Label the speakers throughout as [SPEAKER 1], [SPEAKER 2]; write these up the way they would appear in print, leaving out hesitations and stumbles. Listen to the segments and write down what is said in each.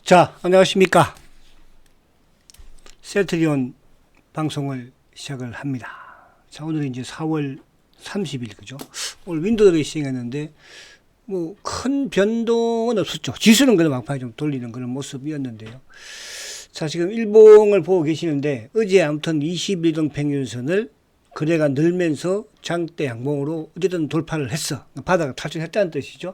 [SPEAKER 1] 자, 안녕하십니까. 셀트리온 방송을 시작을 합니다. 자, 오늘은 이제 4월 30일, 그죠? 오늘 윈도우를 시행했는데, 뭐, 큰 변동은 없었죠. 지수는 그래도 막판에 좀 돌리는 그런 모습이었는데요. 자, 지금 일봉을 보고 계시는데, 어제 아무튼 21동 평균선을 거래가 늘면서 장대 양봉으로 어쨌든 돌파를 했어. 바닥을 탈출했다는 뜻이죠.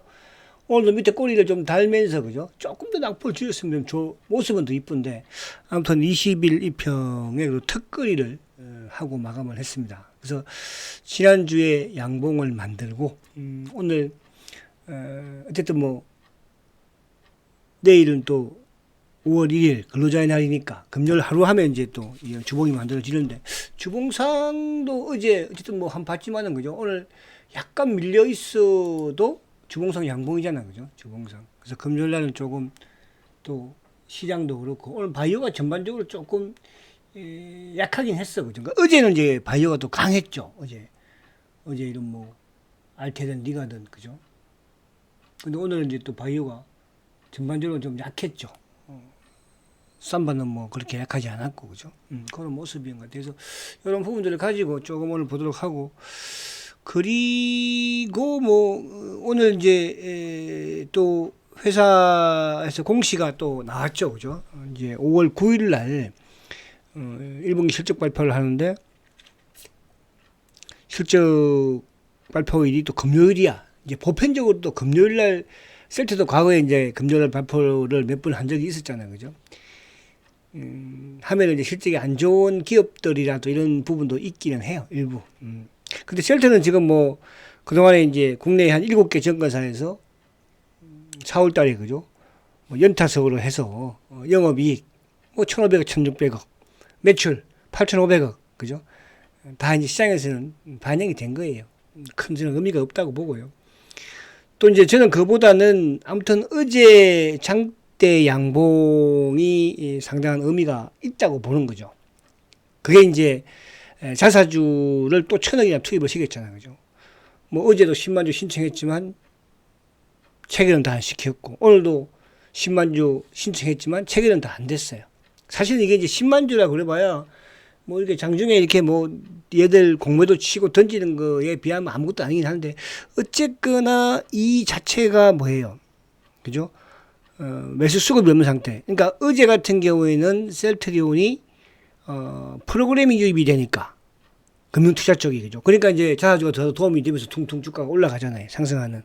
[SPEAKER 1] 오늘도 밑에 꼬리를 좀 달면서, 그죠? 조금 더 낙폭을 줄였으면 모습은 더 이쁜데, 아무튼 20일 이평의 그 턱걸이를 하고 마감을 했습니다. 그래서 지난주에 양봉을 만들고, 오늘, 어쨌든 뭐, 내일은 또 5월 1일 근로자의 날이니까, 금요일 하루 하면 이제 또 주봉이 만들어지는데, 주봉상도 어제 어쨌든 뭐 한 봤지만은, 그죠? 오늘 약간 밀려 있어도 주봉상 양봉이잖아, 그죠? 주봉상. 그래서 금요일 날은 조금 또 시장도 그렇고, 오늘 바이오가 전반적으로 조금 약하긴 했어, 그죠? 그러니까 어제는 이제 바이오가 또 강했죠, 어제 이런 뭐 알테든 리가든, 그죠? 근데 오늘은 이제 또 바이오가 전반적으로 좀 약했죠. 삼바는 뭐 그렇게 약하지 않았고, 그죠? 그런 모습인 것 같아요. 그래서 이런 부분들을 가지고 조금 오늘 보도록 하고, 그리고 뭐 오늘 이제 또 회사에서 공시가 또 나왔죠, 그죠? 이제 5월 9일 날 1분기 실적 발표를 하는데, 실적 발표일이 또 금요일이야. 이제 보편적으로 또 금요일 날, 셀트도 과거에 이제 금요일 날 발표를 몇 번 한 적이 있었잖아요, 그죠? 하면은 이제 실적이 안 좋은 기업들이라도 이런 부분도 있기는 해요, 일부. 근데 셀트는 지금 뭐 그동안에 이제 국내에 한 7개 증권사에서 4월 달에, 그죠? 뭐 연타석으로 해서 영업이익 뭐 1,500억, 1,600억, 매출 8,500억, 그죠? 다 이제 시장에서는 반영이 된 거예요. 큰 저는 의미가 없다고 보고요. 또 이제 저는 그보다는 아무튼 어제 장대 양봉이 상당한 의미가 있다고 보는 거죠. 그게 이제 자사주를 또 1,000억이나 투입을 시켰잖아요, 그죠? 뭐 어제도 10만 주 신청했지만 체결은 다 안 시켰고, 오늘도 10만 주 신청했지만 체결은 다 안 됐어요. 사실 이게 이제 10만 주라 그래봐야 뭐 이렇게 장중에 이렇게 뭐 얘들 공매도 치고 던지는 거에 비하면 아무것도 아니긴 한데, 어쨌거나 이 자체가 뭐예요, 그죠? 매수 수급이 없는 상태. 그러니까 어제 같은 경우에는 셀트리온이 프로그래밍 유입이 되니까 금융투자 쪽이, 그죠? 그러니까 이제 자사주가 더 도움이 되면서 퉁퉁 주가가 올라가잖아요, 상승하는.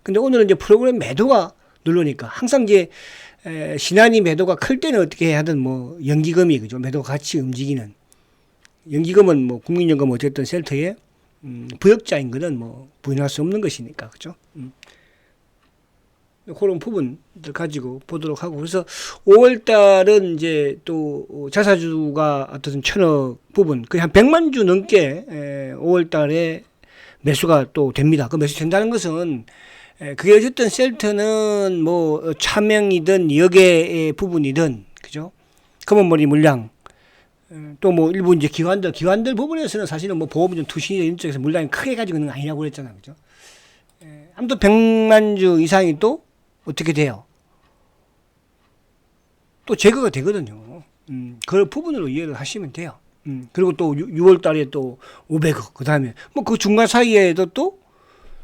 [SPEAKER 1] 근데 오늘은 이제 프로그램 매도가 누르니까, 항상 이제 신한이 매도가 클 때는 어떻게 해야 하든 뭐 연기금이, 그죠? 매도가 같이 움직이는, 연기금은 뭐 국민연금 어쨌든 셀트의 부역자인 거는 뭐 부인할 수 없는 것이니까, 그죠? 그런 부분들 가지고 보도록 하고, 그래서 5월 달은 이제 또 자사주가 어떤 1,000억 부분, 거의 한 100만 주 넘게 5월 달에 매수가 또 됩니다. 그 매수 된다는 것은 그게 어쨌든 셀트는 뭐 차명이든 역의 부분이든, 그죠? 검은머리 물량, 또 뭐 일부 이제 기관들 부분에서는 사실은 뭐 보험이든 투신이든 이런 쪽에서 물량이 크게 가지고 있는 거 아니라고 그랬잖아요, 그죠? 아무튼 100만 주 이상이 또 어떻게 돼요? 또 제거가 되거든요. 그 부분으로 이해를 하시면 돼요. 그리고 또 6월 달에 또 500억, 그 다음에 뭐 그 중간 사이에도 또,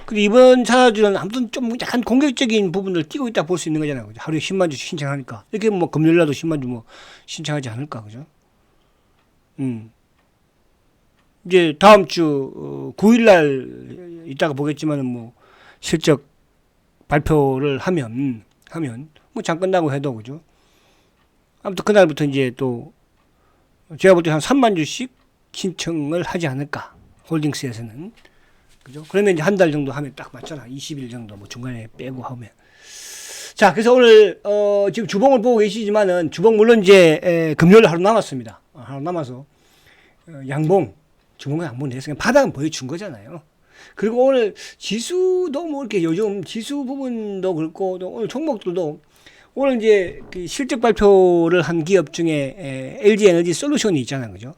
[SPEAKER 1] 그리고 이번 자사주는 아무튼 좀 약간 공격적인 부분을 띄고 있다 볼 수 있는 거잖아요, 그죠? 하루에 10만 주 신청하니까. 이렇게 뭐 금요일 날도 10만 주 뭐 신청하지 않을까, 그죠? 이제 다음 주 9일 날 이따가 보겠지만은 뭐 실적 발표를 하면 뭐 잠깐 나고 해도, 그죠? 아무튼 그날부터 이제 또 제가 볼 때 한 3만 주씩 신청을 하지 않을까, 홀딩스에서는, 그죠? 그러면 이제 한 달 정도 하면 딱 맞잖아. 20일 정도 뭐 중간에 빼고 하면. 자, 그래서 오늘 지금 주봉을 보고 계시지만은, 주봉 물론 이제 금요일 하루 남았습니다. 하루 남아서 양봉, 주봉은 양봉 내서 그냥 바닥은 보여준 거잖아요. 그리고 오늘 지수도 뭐 이렇게 요즘 지수 부분도 그렇고, 또 오늘 종목들도 오늘 이제 그 실적 발표를 한 기업 중에 LG 에너지 솔루션이 있잖아요, 그죠?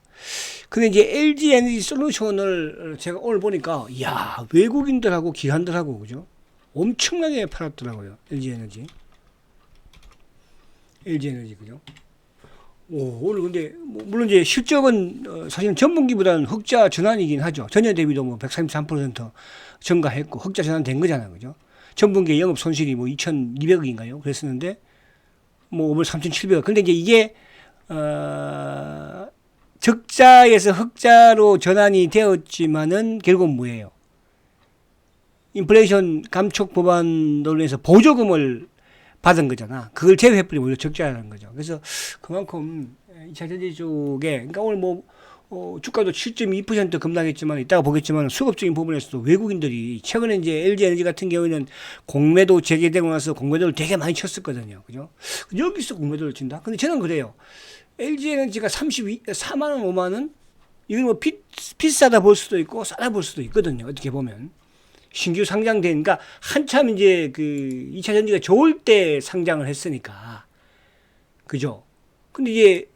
[SPEAKER 1] 근데 이제 LG 에너지 솔루션을 제가 오늘 보니까, 이야, 외국인들하고 기관들하고, 그죠? 엄청나게 팔았더라고요, LG 에너지. LG에너지 그죠? 오늘 근데 물론 이제 실적은 사실은 전분기보다는 흑자 전환이긴 하죠. 전년 대비도 뭐 133% 증가했고 흑자 전환된 거잖아요, 그죠? 전분기 영업 손실이 뭐 2,200억인가요? 그랬었는데 뭐 오늘 3,700억. 근데 이제 이게 적자에서 흑자로 전환이 되었지만은 결국은 뭐예요? 인플레이션 감축 법안으로 인해서 보조금을 받은 거잖아. 그걸 제외해버리면 오히려 적자라는 거죠. 그래서 그만큼 2차 전지 쪽에, 그러니까 오늘 뭐, 주가도 7.2% 급락했지만, 이따가 보겠지만, 수급적인 부분에서도 외국인들이, 최근에 이제 LG 에너지 같은 경우에는 공매도 재개되고 나서 공매도를 되게 많이 쳤었거든요. 그죠? 여기서 공매도를 친다? 근데 저는 그래요. LG 에너지가 4만원, 5만원? 이건 뭐 비싸다 볼 수도 있고, 싸다 볼 수도 있거든요. 어떻게 보면. 신규 상장된, 그러니까 한참 이제 그 2차 전지가 좋을 때 상장을 했으니까. 그죠? 근데 이제,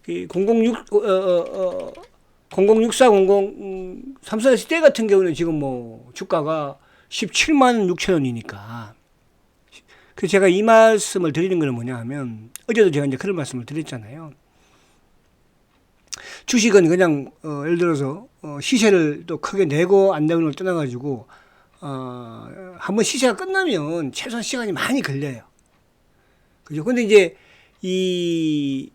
[SPEAKER 1] 006400, 삼성 SDI 같은 경우는 지금 뭐 주가가 17만 6천 원이니까. 그래서 제가 이 말씀을 드리는 거는 뭐냐 하면, 어제도 제가 이제 그런 말씀을 드렸잖아요. 주식은 그냥 예를 들어서 시세를 또 크게 내고 안 내고를 떠나가지고 한번 시세가 끝나면 최소한 시간이 많이 걸려요. 그죠? 근데 이제 이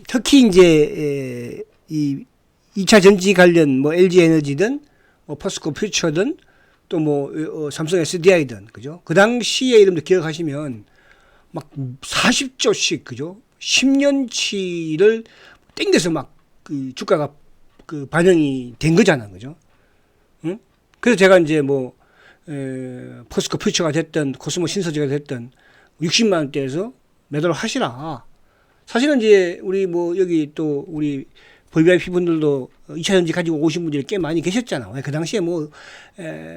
[SPEAKER 1] 특히 이제 이 2차 전지 관련 뭐 LG 에너지든 뭐 포스코 퓨처든 또 뭐 삼성 SDI든 그죠? 그 당시에 이름도 기억하시면 막 40조씩 그죠? 10년치를 땡겨서 막 그 주가가 그 반영이 된 거잖아, 그죠? 응? 그래서 제가 이제 뭐 포스코 퓨처가 됐든 코스모 신서지가 됐든 60만 원대에서 매도를 하시라. 사실은 이제 우리 뭐 여기 또 우리 VVIP 분들도 2차 전지 가지고 오신 분들이 꽤 많이 계셨잖아. 그 당시에 뭐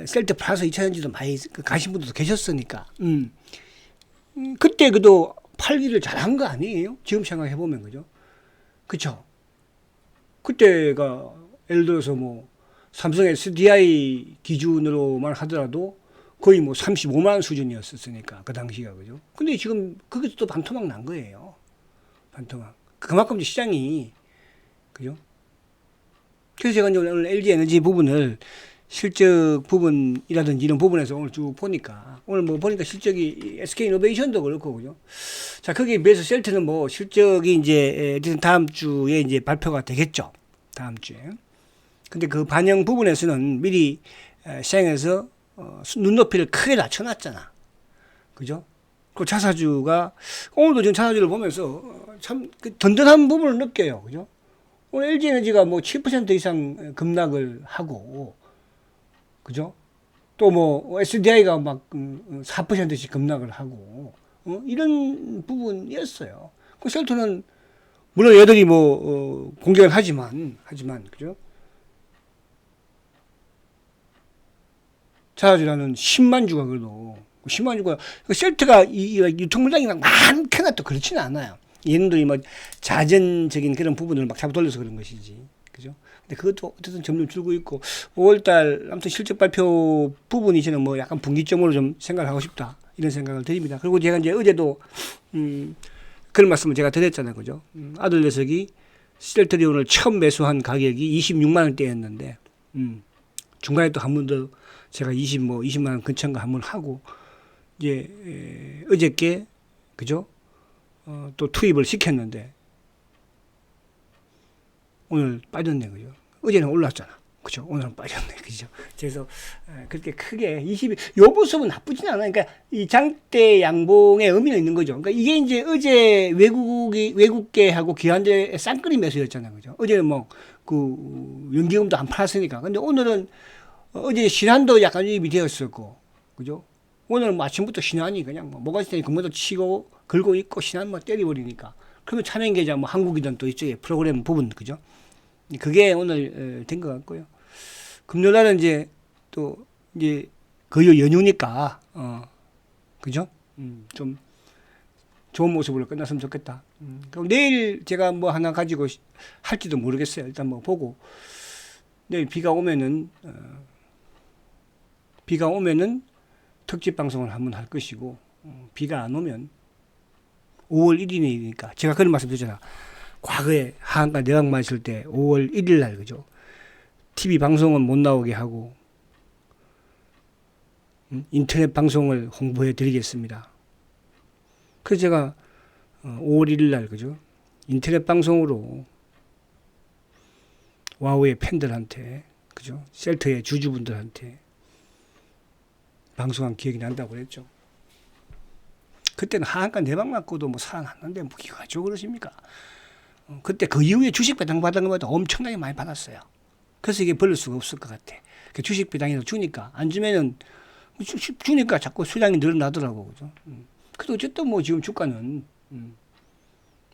[SPEAKER 1] 셀 때 팔아서 2차 전지도 많이 가신 분들도 계셨으니까. 그때 그도 팔기를 잘한 거 아니에요? 지금 생각해 보면 그죠? 그쵸? 그때가 예를 들어서 뭐 삼성 SDI 기준으로만 하더라도 거의 뭐 35만 원 수준이었었으니까 그 당시가 그죠? 근데 지금 그게 또 반토막 난 거예요. 반토막. 그만큼 시장이 그죠? 그래서 제가 이제 오늘 LG 에너지 부분을 실적 부분이라든지 이런 부분에서 오늘 쭉 보니까 오늘 뭐 보니까 실적이 SK 이노베이션도 그렇고 그죠? 자 거기에 비해서 셀트는 뭐 실적이 이제 다음 주에 이제 발표가 되겠죠. 다음 주에. 근데 그 반영 부분에서는 미리 시장에서 눈높이를 크게 낮춰놨잖아. 그죠? 그 자사주가 오늘도 지금 자사주를 보면서 참 든든한 부분을 느껴요. 그죠? 오늘 LG 에너지가 뭐 7% 이상 급락을 하고 그죠? 또 뭐 SDI가 막 4%씩 급락을 하고 이런 부분이었어요. 그 셀트는 물론 얘들이 뭐 공격을 하지만 그죠? 자사주라는 10만 주가 그래도 10만 주가 셀트가 이 유통 물량이 막 많거나 또 그렇지는 않아요. 얘네들이 뭐 자전적인 그런 부분을 막 잡아 돌려서 그런 것이지. 그죠? 근데 그것도 어쨌든 점점 줄고 있고 5월달 아무튼 실적 발표 부분이 저는 뭐 약간 분기점으로 좀 생각을 하고 싶다 이런 생각을 드립니다. 그리고 제가 이제 어제도 그런 말씀을 제가 드렸잖아요, 그죠? 아들 녀석이 셀트리 오늘 처음 매수한 가격이 26만 원대였는데 중간에 또 한 번 더 제가 20만 원 근처인가 한 번 하고 이제 어저께 그죠? 또 투입을 시켰는데 오늘 빠졌네, 그죠? 어제는 올랐잖아, 그죠? 오늘은 빠졌네, 그죠? 그래서 그렇게 크게 요 모습은 나쁘진 않아요. 그러니까 이 장대 양봉의 의미는 있는 거죠. 그러니까 이게 이제 어제 외국계하고 기관들의 쌍끌이 매수였잖아요, 그죠? 어제는 뭐 그 연기금도 안 팔았으니까. 근데 오늘은 어제 신한도 약간 유입이 되었었고, 그죠? 오늘은 뭐 아침부터 신한이 그냥 뭐 뭐가 있으니 금모도 치고 걸고 있고 신한 뭐 때려버리니까. 그러면 차명계좌 뭐 한국이든 또 이쪽에 프로그램 부분 그죠? 그게 오늘 된 것 같고요. 금요일날은 이제 또 이제 거의 연휴니까 그죠? 좀 좋은 모습으로 끝났으면 좋겠다. 그럼 내일 제가 뭐 하나 가지고 할지도 모르겠어요. 일단 뭐 보고 내일 비가 오면은 특집 방송을 한번 할 것이고 비가 안 오면 5월 1일이니까 제가 그런 말씀 드렸잖아. 과거에 하한가 내각만 있을 때 5월 1일 날 그죠. TV 방송은 못 나오게 하고 인터넷 방송을 홍보해 드리겠습니다. 그래서 제가 5월 1일 날 그죠. 인터넷 방송으로 와우의 팬들한테 그죠. 셀터의 주주분들한테 방송한 기억이 난다고 그랬죠. 그때는 하한가 내방 맞고도 뭐 살아났는데 뭐 이거 가지고 그러십니까? 그때 그 이후에 주식 배당 받은 것보다 엄청나게 많이 받았어요. 그래서 이게 벌릴 수가 없을 것 같아. 주식 배당이라도 주니까 안 주면은 주니까 자꾸 수량이 늘어나더라고 그죠. 그래도 어쨌든 뭐 지금 주가는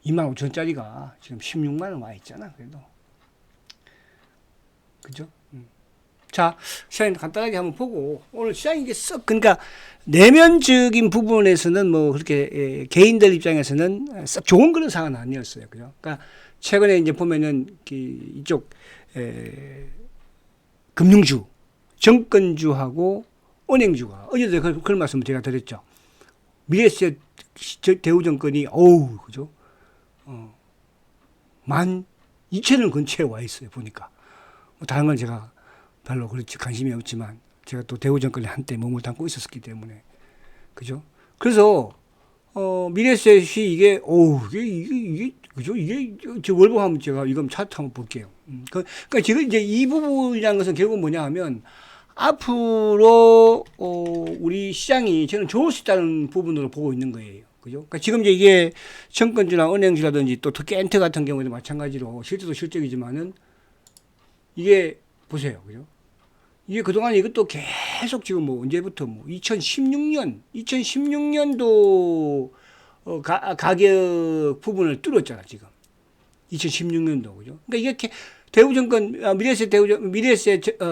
[SPEAKER 1] 25,000원짜리가 지금 16만 원 와 있잖아. 그래도 그죠? 자, 시장 간단하게 한번 보고 오늘 시장이 이게 썩 그러니까 내면적인 부분에서는 뭐 그렇게 개인들 입장에서는 썩 좋은 그런 상황은 아니었어요. 그죠? 그러니까 최근에 이제 보면은 이쪽 금융주, 정권주하고 은행주가 어제도 그런 말씀을 제가 드렸죠. 미래세 대우정권이 어우 그죠? 12,000원 근처에 와 있어요. 보니까 다른 건 제가 별로 그렇지 관심이 없지만 제가 또 대우정권에 한때 몸을 담고 있었기 때문에 그죠? 그래서 미래셋이 이게 그죠? 이게 저 월봉 한번 제가 이거 차트 한번 볼게요. 그러니까 지금 이제 이 부분이라는 것은 결국 뭐냐 하면 앞으로 우리 시장이 저는 좋을 수 있다는 부분으로 보고 있는 거예요. 그죠? 그러니까 지금 이제 이게 정권주나 은행주라든지 또 특히 엔터 같은 경우에도 마찬가지로 실제도 실적이지만은 이게 보세요. 그죠? 이게 그동안 이것도 계속 지금 뭐 언제부터 뭐 2016년도 가격 부분을 뚫었잖아, 지금. 2016년도. 그죠? 그러니까 이게 대우정권, 미래세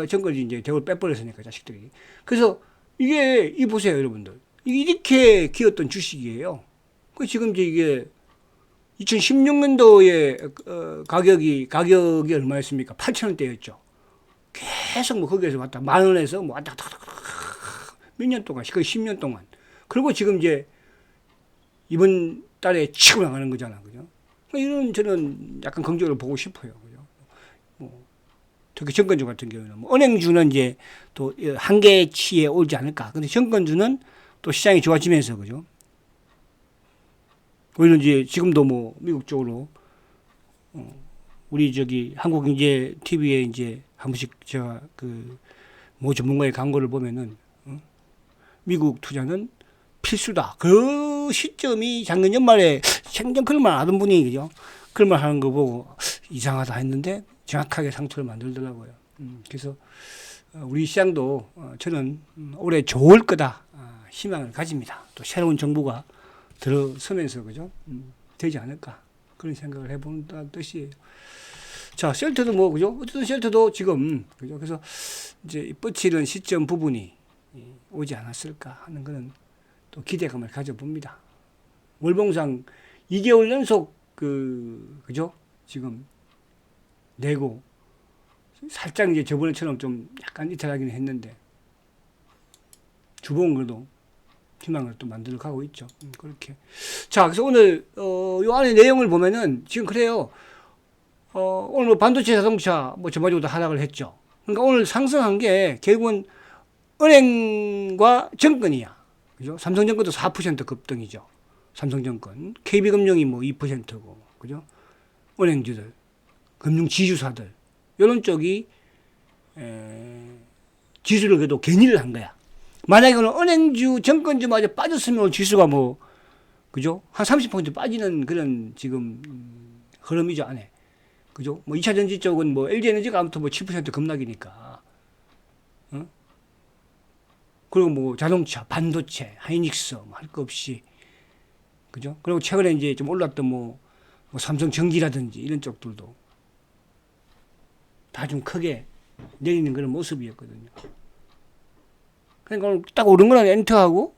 [SPEAKER 1] 정권이 이제 대우를 빼버렸으니까, 자식들이. 그래서 이 보세요, 여러분들. 이렇게 기었던 주식이에요. 그 지금 이게 2016년도에 가격이 얼마였습니까? 8,000원대였죠. 계속 뭐 거기에서 왔다. 10,000원에서 뭐 왔다 갔다 몇 년 동안, 거의 10년 동안. 그리고 지금 이제 이번 달에 치고 나가는 거잖아. 그죠? 이런 저는 약간 긍정적으로 보고 싶어요. 그죠? 뭐 특히 정권주 같은 경우는 뭐 은행주는 이제 또 한계치에 오지 않을까. 근데 정권주는 또 시장이 좋아지면서 그죠? 오히려 이제 지금도 뭐 미국 쪽으로 우리 한국경제 TV에 이제 한 번씩 제가 모 전문가의 광고를 보면은 미국 투자는 필수다. 그 시점이 작년 연말에 생전 그런 말 하던 분이 그죠? 그런 말 하는 거 보고 이상하다 했는데 정확하게 상처를 만들더라고요. 그래서 우리 시장도 저는 올해 좋을 거다 희망을 가집니다. 또 새로운 정부가 들어서면서 그죠? 되지 않을까 그런 생각을 해본다는 뜻이에요. 자, 쉘터도 뭐 그죠? 어쨌든 쉘터도 지금 그죠? 그래서 이제 뻗치는 시점 부분이 오지 않았을까 하는 거는 또 기대감을 가져봅니다. 월봉상 2개월 연속 그죠? 지금 내고 살짝 이제 저번에처럼 좀 약간 이탈하기는 했는데 주봉은 그래도 희망을 또 만들어 가고 있죠. 그렇게. 자, 그래서 오늘 요 안에 내용을 보면은 지금 그래요. 오늘 뭐 반도체 자동차 뭐 전반적으로 하락을 했죠. 그러니까 오늘 상승한 게 결국은 은행과 정권이야. 그죠? 삼성정권도 4% 급등이죠. 삼성정권. KB금융이 뭐 2%고. 그죠? 은행주들, 금융지주사들. 이런 쪽이 지수를 그래도 견인을 한 거야. 만약에 오늘 은행주, 정권주마저 빠졌으면 지수가 뭐, 그죠? 한 30% 빠지는 그런 지금 흐름이죠, 안에. 그죠? 뭐 2차전지 쪽은 뭐 LG에너지가 아무튼 뭐 7% 급락이니까. 그리고 뭐 자동차, 반도체, 하이닉스 뭐 할 거 없이. 그죠? 그리고 최근에 이제 좀 올랐던 뭐 삼성전기라든지 이런 쪽들도 다 좀 크게 내리는 그런 모습이었거든요. 그러니까 오늘 딱 오른 거는 엔터하고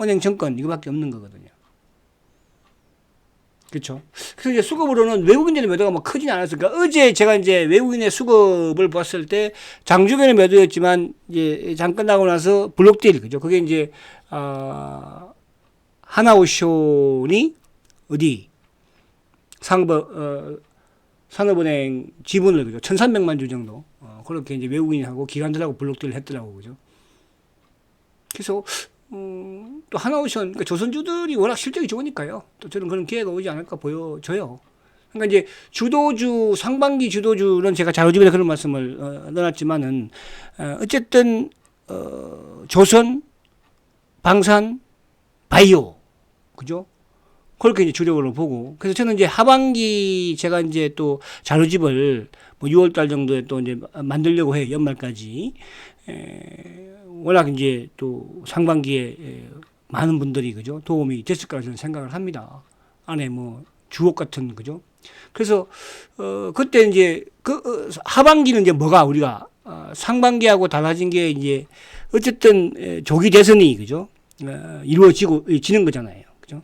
[SPEAKER 1] 은행 정권 이거밖에 없는 거거든요. 그렇죠. 그래서 이제 수급으로는 외국인들의 매도가 뭐 크진 않았어요. 그러니까 어제 제가 이제 외국인의 수급을 봤을 때 장중에는 매도였지만 이제 장 끝나고 나서 블록딜 그죠. 그게 이제 하나오션이 어디 산업은행 지분을 그죠 1,300만 주 정도 그렇게 이제 외국인하고 기관들하고 블록딜을 했더라고 그죠. 그래서 또 하나오션 그러니까 조선주들이 워낙 실적이 좋으니까요. 또 저는 그런 기회가 오지 않을까 보여져요. 그러니까 이제 주도주 상반기 주도주는 제가 자료집에 그런 말씀을 넣어놨지만은 어쨌든 조선, 방산, 바이오 그죠? 그렇게 이제 주력으로 보고 그래서 저는 이제 하반기 제가 이제 또 자료집을 뭐 6월달 정도에 또 이제 만들려고 해요. 연말까지. 워낙 이제 또 상반기에 많은 분들이 그죠 도움이 됐을 거라 저는 생각을 합니다. 안에 뭐 주옥 같은 그죠. 그래서 그때 이제 하반기는 이제 뭐가 우리가 상반기하고 달라진 게 이제 어쨌든 조기 대선이 그죠 이루어지는 거잖아요. 그죠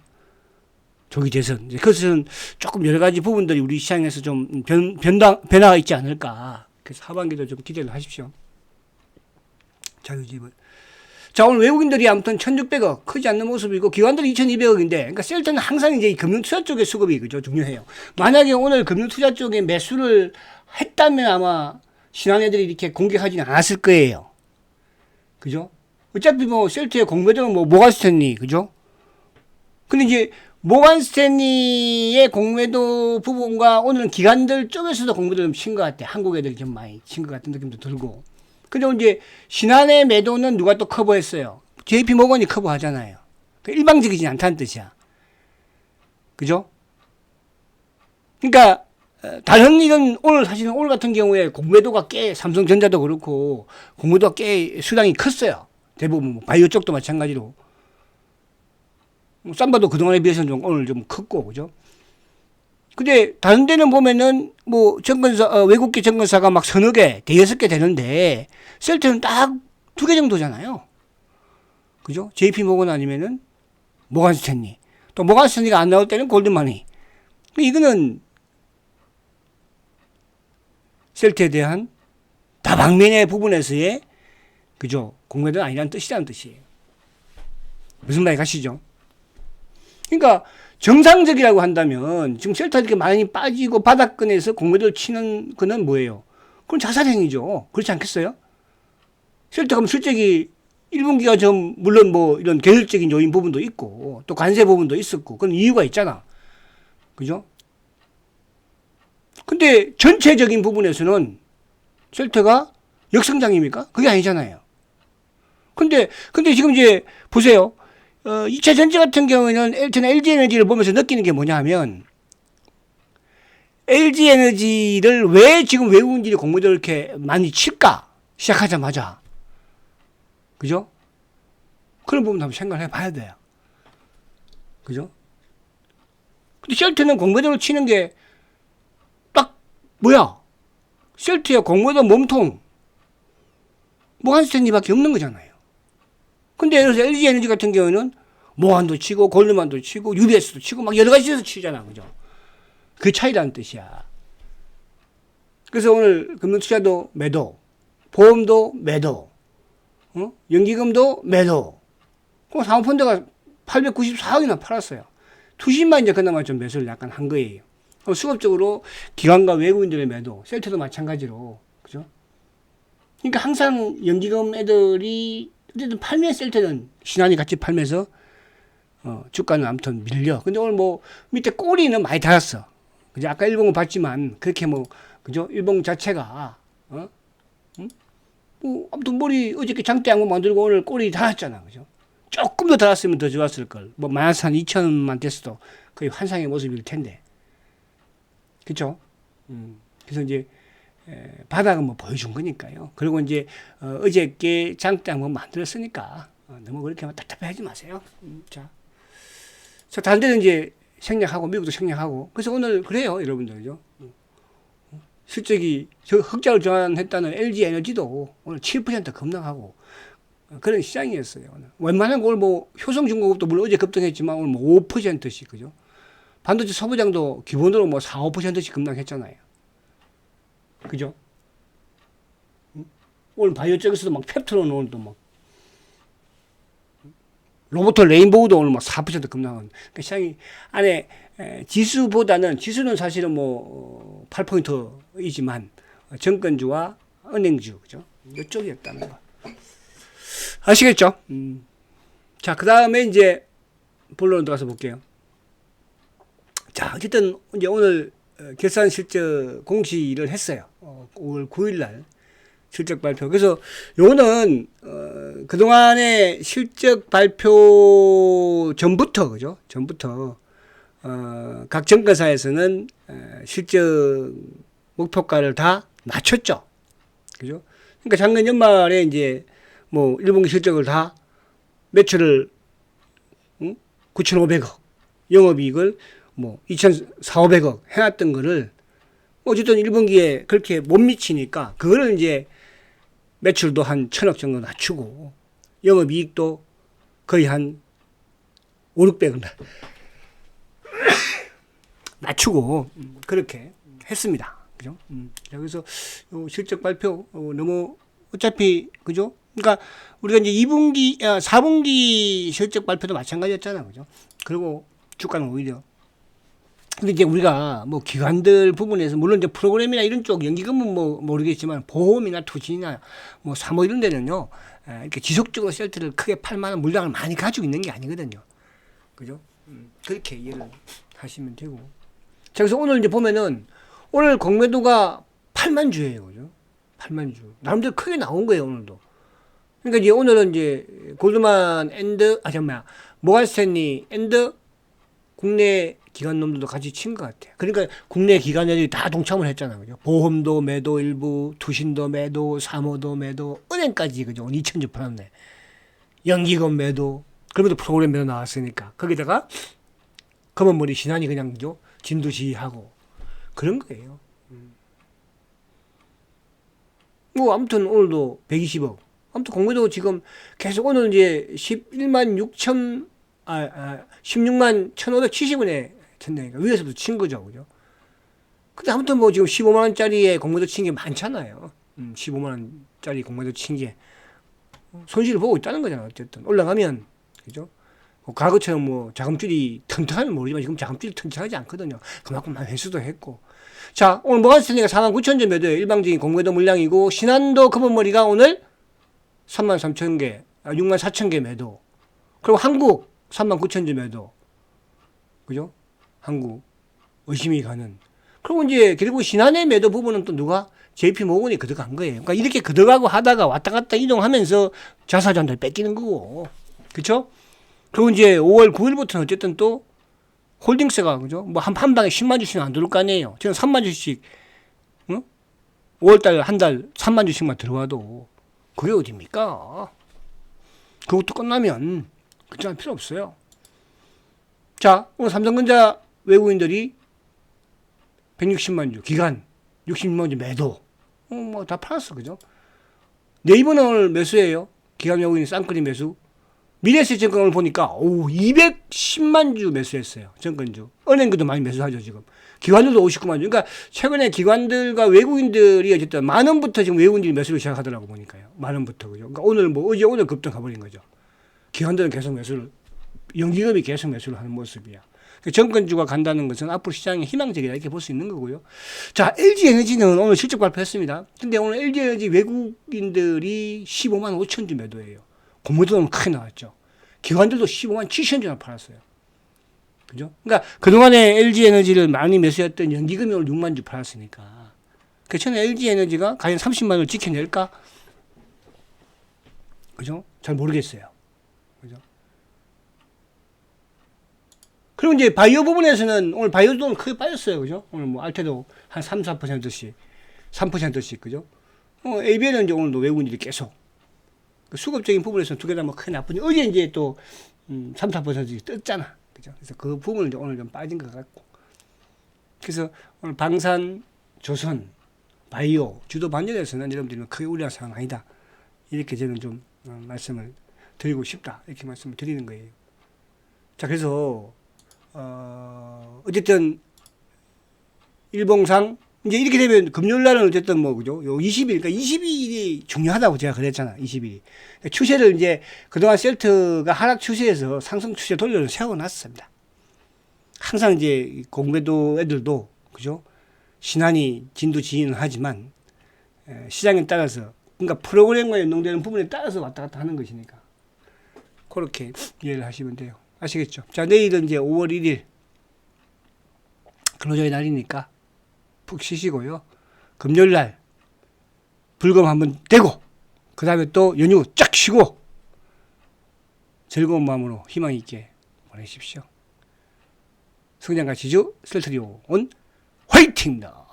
[SPEAKER 1] 조기 대선. 그래서 저는 조금 여러 가지 부분들이 우리 시장에서 좀 변화가 있지 않을까. 그래서 하반기도 좀 기대를 하십시오. 자유집을. 자, 오늘 외국인들이 아무튼 1,600억 크지 않는 모습이고 기관들이 2,200억인데 그러니까 셀트는 항상 이제 금융투자 쪽의 수급이 그죠 중요해요. 만약에 오늘 금융투자 쪽에 매수를 했다면 아마 신한애들이 이렇게 공격하지는 않았을 거예요. 그죠? 어차피 뭐 셀트의 공매도는 뭐 모간스탠리 그죠? 근데 이제 모간스탠리의 공매도 부분과 오늘은 기관들 쪽에서도 공매도 좀 친 것 같아. 한국 애들이 좀 많이 친 것 같은 느낌도 들고. 근데 이제 신한의 매도는 누가 또 커버했어요? JP 모건이 커버하잖아요. 일방적이지 않다는 뜻이야. 그죠? 그러니까 다른 일은 오늘 사실은 오늘 같은 경우에 공매도가 꽤 삼성전자도 그렇고 공매도가 꽤 수당이 컸어요. 대부분 뭐 바이오 쪽도 마찬가지로. 삼바도 그동안에 비해서는 좀 오늘 좀 컸고 그죠? 근데 다른 데는 보면은 뭐 증권사 외국계 증권사가 막 서너 개, 대여섯 개 되는데 셀트는 딱 두 개 정도잖아요. 그죠? JP 모건 아니면은 모간 스탠리. 또 모간 스탠리가 안 나올 때는 골드마니. 이거는 셀트에 대한 다방면의 부분에서의 그죠? 공매도는 아니라는 뜻이라는 뜻이에요. 무슨 말이 가시죠? 그러니까 정상적이라고 한다면 지금 셀터 이렇게 많이 빠지고 바닥권에서 공매도를 치는 거는 뭐예요? 그건 자살행위죠. 그렇지 않겠어요? 셀터 가면 실적이 1분기가 좀 물론 뭐 이런 계획적인 요인 부분도 있고 또 관세 부분도 있었고 그건 이유가 있잖아. 그죠? 근데 전체적인 부분에서는 셀터가 역성장입니까? 그게 아니잖아요. 근데 지금 이제 보세요. 2차 전지 같은 경우에는 저는 LG에너지를 보면서 느끼는 게 뭐냐 하면 LG에너지를 왜 지금 외국인들이 공매도를 이렇게 많이 칠까? 시작하자마자. 그죠? 그런 부분 한번 생각을 해봐야 돼요. 그죠? 근데 셀트는 공매도를 치는 게 딱 뭐야? 셀트의 공매도 몸통 모간스탠리밖에 없는 거잖아요. 근데 예를 들어서 LG에너지 같은 경우는 모한도 치고 골드만도 치고 UBS도 치고 막 여러 가지에서 치잖아. 그죠? 그 차이라는 뜻이야. 그래서 오늘 금융투자도 매도, 보험도 매도, 연기금도 매도. 그 사모펀드가 894억이나 팔았어요. 투신만 이제 그나마 좀 매수를 약간 한 거예요. 수급적으로 기관과 외국인들의 매도, 셀트도 마찬가지로. 그죠? 그러니까 항상 연기금 애들이 어쨌든 팔면 셀트는 신한이 같이 팔면서 주가는 아무튼 밀려. 근데 오늘 뭐 밑에 꼬리는 많이 달았어. 그죠? 아까 일봉을 봤지만 그렇게 뭐 그죠? 일봉 자체가 뭐 아무튼 머리 어저께 장대 한번 만들고 오늘 꼬리 달았잖아. 그죠? 조금 더 달았으면 더 좋았을 걸. 뭐 마이너스 한 2천만 됐어도 거의 환상의 모습일 텐데. 그죠? 그래서 이제 바닥은 뭐 보여준 거니까요. 그리고 이제 어저께 장대 한번 만들었으니까 너무 그렇게 답답해하지 마세요. 자, 다른 데는 이제 생략하고 미국도 생략하고 그래서 오늘 그래요, 여러분들죠. 실적이 흑자를 전환했다는 LG에너지도 오늘 7% 급락하고 그런 시장이었어요. 오늘. 웬만한 걸 뭐 효성중공업도 물론 어제 급등했지만 오늘 뭐 5%씩 그죠. 반도체 소부장도 기본으로 뭐 4, 5%씩 급락했잖아요. 그죠? 오늘 바이오 쪽에서도 막 펩트론 오늘도 막 로봇 레인보우도 오늘 뭐 4% 급락한. 그러니까 시장이 안에 지수는 사실은 뭐 8포인트이지만 정권주와 은행주, 그죠? 이쪽이었다는 거. 아시겠죠? 자, 그 다음에 이제 본론으로 들어가서 볼게요. 자, 어쨌든 이제 오늘 결산 실적 공시를 했어요. 5월 9일 날 실적 발표. 그래서 요거는 그동안의 실적 발표 전부터, 그죠? 전부터 각 정권사에서는 실적 목표가를 다 낮췄죠. 그죠? 그러니까 작년 연말에 이제 뭐 1분기 실적을 다 매출을 9,500억, 영업이익을 뭐 2,400~500억 해놨던 거를 어쨌든 1분기에 그렇게 못 미치니까 그거를 이제 매출도 한 1,000억 정도 낮추고 영업이익도 거의 한 500~600억 낮추고 그렇게 했습니다. 그죠? 그래서 실적 발표 너무 어차피 그죠? 그러니까 우리가 이제 4분기 실적 발표도 마찬가지였잖아. 그죠? 그리고 주가는 오히려 근데 이제 우리가 뭐 기관들 부분에서 물론 이제 프로그램이나 이런 쪽 연기금은 뭐 모르겠지만 보험이나 투자나 뭐 사모 이런 데는요 이렇게 지속적으로 셀트를 크게 팔 만한 물량을 많이 가지고 있는 게 아니거든요. 그죠? 그렇게 이해를 하시면 되고. 자, 그래서 오늘 이제 보면은 오늘 공매도가 8만 주예요. 그죠? 8만 주. 나름대로 크게 나온 거예요, 오늘도. 그러니까 이제 오늘은 이제 골드만 모간 스탠리 앤드 국내 기관놈들도 같이 친 것 같아요. 그러니까 국내 기관들이 다 동참을 했잖아요. 그죠? 보험도 매도 일부, 투신도 매도, 사모도 매도, 은행까지 그죠? 2,000주 팔았네. 연기금 매도, 그러면도 프로그램 매도 나왔으니까. 거기다가 검은머리 신한이 그냥 그죠? 진두지휘하고 그런 거예요. 뭐 아무튼 오늘도 120억. 아무튼 공매도 지금 계속 오늘 이제 16만 1,570원에 쳤네니까 위에서부터 친 거죠, 그죠? 근데 아무튼 뭐 지금 15만 원짜리에 공매도 친 게 많잖아요. 15만 원짜리 공매도 친 게 손실을 보고 있다는 거잖아요. 어쨌든 올라가면 그죠? 과거처럼 뭐 자금줄이 튼튼하면 모르지만 지금 자금줄이 튼튼하지 않거든요. 그만큼 회수도 했고. 자, 오늘 모간스탠리가 49,000주 매도예요. 일방적인 공매도 물량이고 신한도 검은머리가 오늘 33,000개, 64,000개 매도. 그리고 한국 39,000주 매도. 그죠? 한국 의심이 가는. 그리고 이제 그리고 신한의 매도 부분은 또 누가 JP모건이 거둬간 거예요. 그러니까 이렇게 거둬가고 하다가 왔다 갔다 이동하면서 자사자들 뺏기는 거고. 그렇죠? 그리고 이제 5월 9일부터는 어쨌든 또 홀딩스가 그죠? 뭐 한 방에 10만 주씩 안 들어올 거 아니에요. 지금 3만 주씩 5월달 한 달 3만 주씩만 들어와도 그게 어딥니까? 그것도 끝나면 걱정할 필요 없어요. 자, 오늘 삼성전자 외국인들이 160만 주 기간 66만 주 매도 뭐 다 팔았어. 그죠? 네이버는 오늘 매수예요. 기간 외국인 쌍끌이 매수. 미래에셋증권을 보니까 210만 주 매수했어요. 정권주. 은행도 많이 매수하죠 지금. 기관들도 59만 주. 그러니까 최근에 기관들과 외국인들이 어쨌든 만 원부터 지금 외국인들이 매수를 시작하더라고 보니까요. 만 원부터 그죠. 그러니까 오늘 뭐 어제 오늘 급등 가버린 거죠. 기관들은 계속 매수를 연기금이 계속 매수를 하는 모습이야. 그러니까 정권주가 간다는 것은 앞으로 시장이 희망적이다 이렇게 볼 수 있는 거고요. 자, LG에너지는 오늘 실적 발표했습니다. 근데 오늘 LG에너지 외국인들이 15만 5천 주 매도예요. 공매도는 크게 나왔죠. 기관들도 15만 7천 주나 팔았어요. 그죠? 그러니까 그동안에 LG에너지를 많이 매수했던 연기금이 오늘 6만 주 팔았으니까. 그 전에 LG에너지가 과연 30만 원을 지켜낼까? 그죠? 잘 모르겠어요. 그죠? 그리고 이제 바이오 부분에서는 오늘 바이오도 크게 빠졌어요. 그죠? 오늘 뭐 알테도 한 3, 4%씩, 3%씩, 그죠? ABL은 이제 오늘도 외국인들이 계속 수급적인 부분에서는 두 개 다 뭐 크게 나쁘지. 어제 이제 또 3, 4%씩 떴잖아. 그죠? 그래서 그 부분은 이제 오늘 좀 빠진 것 같고. 그래서 오늘 방산, 조선, 바이오, 주도 반전에서는 여러분들이 크게 우려할 상황 아니다. 이렇게 저는 좀 말씀을 드리고 싶다. 이렇게 말씀을 드리는 거예요. 자, 그래서 어쨌든 일봉상 이제 이렇게 되면 금요일 날은 어쨌든 뭐 그죠? 요 20일, 그러니까 20일이 중요하다고 제가 그랬잖아. 20일이. 추세를 이제 그동안 셀트가 하락 추세에서 상승 추세 돌려서 세워놨습니다. 항상 이제 공매도 애들도 그죠? 신한이 진두지휘는 하지만 시장에 따라서 그러니까 프로그램과 연동되는 부분에 따라서 왔다 갔다 하는 것이니까 그렇게 이해를 하시면 돼요. 아시겠죠? 자, 내일은 이제 5월 1일 근로자의 날이니까 푹 쉬시고요. 금요일 날 불금 한번 되고 그 다음에 또 연휴 쫙 쉬고 즐거운 마음으로 희망 있게 보내십시오. 성장과 지주 셀트리온 화이팅입니다.